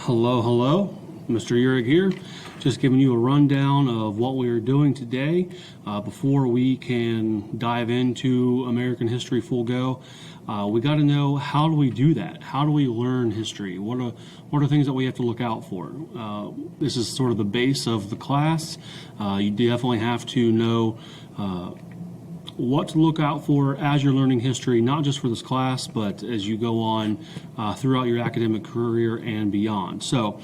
Hello, hello. Mr. Urig here. Just giving you a rundown of what we are doing today before we can dive into American history full go. We got to know, how do we do that? How do we learn history? What are things that we have to look out for? This is sort of the base of the class. You definitely have to know what to look out for as you're learning history, not just for this class, but as you go on throughout your academic career and beyond. So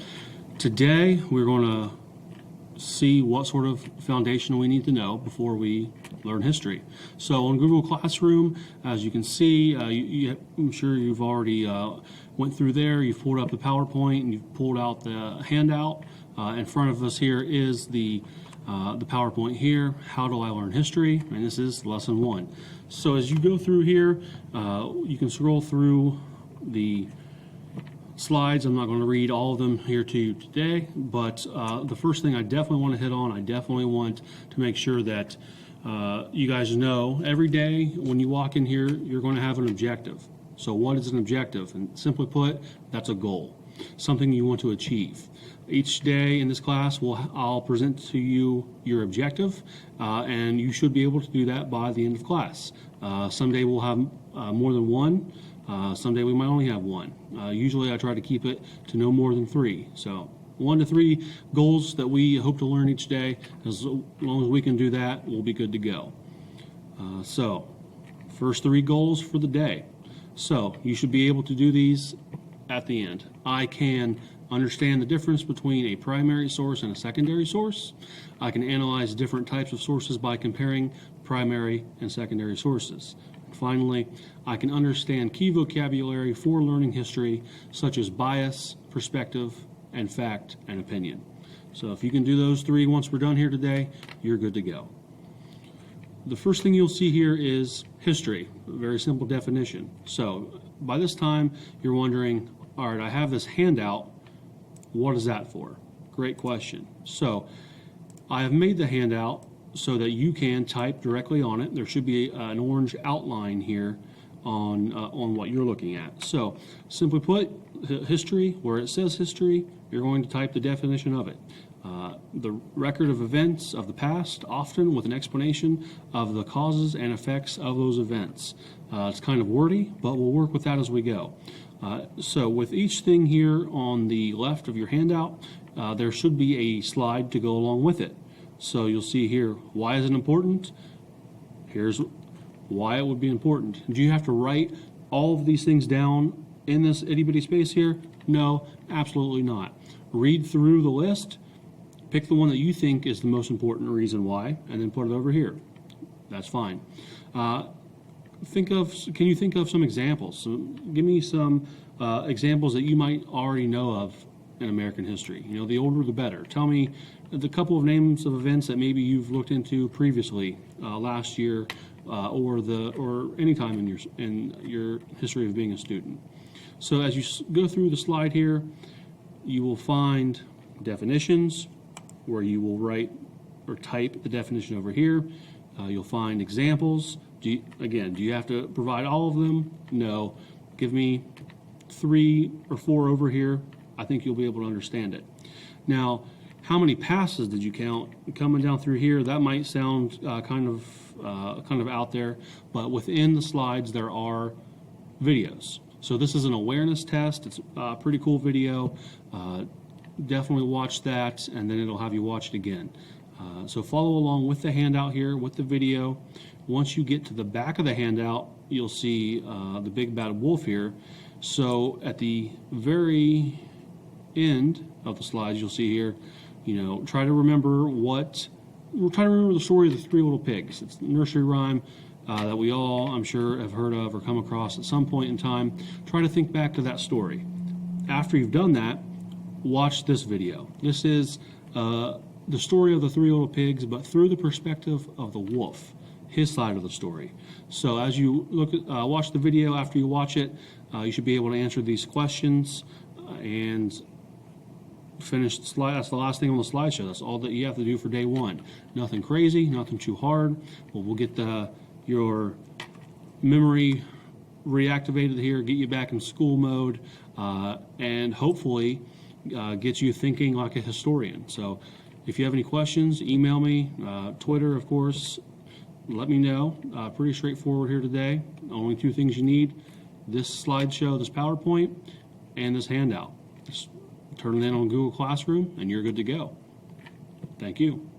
today we're going to see what sort of foundation we need to know before we learn history. So on Google Classroom, as you can see, I'm sure you've already went through there. You've pulled up the PowerPoint and you've pulled out the handout. In front of us here is the PowerPoint here. How do I learn history? And this is lesson 1. So as you go through here, you can scroll through the slides. I'm not going to read all of them here to you today, but the first thing I definitely want to hit on, I definitely want to make sure that you guys know every day when you walk in here, you're going to have an objective. So what is an objective? And simply put, that's a goal, something you want to achieve. Each day in this class, I'll present to you your objective, and you should be able to do that by the end of class. Someday we'll have more than one. Someday we might only have one. Usually I try to keep it to no more than 3. So 1 to 3 goals that we hope to learn each day. As long as we can do that, we'll be good to go. So first 3 goals for the day. So you should be able to do these at the end. I can understand the difference between a primary source and a secondary source. I can analyze different types of sources by comparing primary and secondary sources. Finally, I can understand key vocabulary for learning history, such as bias, perspective, and fact and opinion. So if you can do those 3 once we're done here today, you're good to go. The first thing you'll see here is history, a very simple definition. So by this time, you're wondering, all right, I have this handout. What is that for? Great question. So I have made the handout so that you can type directly on it. There should be an orange outline here on what you're looking at. So simply put, history, where it says history, you're going to type the definition of it. The record of events of the past, often with an explanation of the causes and effects of those events. It's kind of wordy, but we'll work with that as we go. So with each thing here on the left of your handout, there should be a slide to go along with it. So you'll see here, why is it important? Here's why it would be important. Do you have to write all of these things down in this itty-bitty space here? No, absolutely not. Read through the list, pick the one that you think is the most important reason why, and then put it over here. That's fine. Can you think of some examples? So give me some examples that you might already know of in American history. You know, the older the better. Tell me the couple of names of events that maybe you've looked into previously, last year, or any time in your history of being a student. So as you go through the slide here, you will find definitions where you will write or type the definition over here. You'll find examples. Do you have to provide all of them? No. Give me 3 or 4 over here. I think you'll be able to understand it. Now, how many passes did you count coming down through here? That might sound kind of out there, but within the slides there are videos. So this is an awareness test. It's a pretty cool video. Definitely watch that, and then it'll have you watch it again. So follow along with the handout here, with the video. Once you get to the back of the handout, you'll see the big bad wolf here. So at the very end of the slides, you'll see here, try to remember the story of the 3 little pigs. It's the nursery rhyme that we all, I'm sure, have heard of or come across at some point in time. Try to think back to that story. After you've done that, watch this video. This is the story of the 3 little pigs, but through the perspective of the wolf, his side of the story. So as you watch the video, after you watch it, you should be able to answer these questions and finish the slide. That's the last thing on the slideshow. That's all that you have to do for day 1. Nothing crazy, nothing too hard. But we'll get your memory reactivated here, get you back in school mode, and hopefully gets you thinking like a historian. So if you have any questions, email me, Twitter, of course, let me know. Pretty straightforward here today. Only 2 things you need: this slideshow, this PowerPoint, and this handout. Just turn it in on Google Classroom, and you're good to go. Thank you.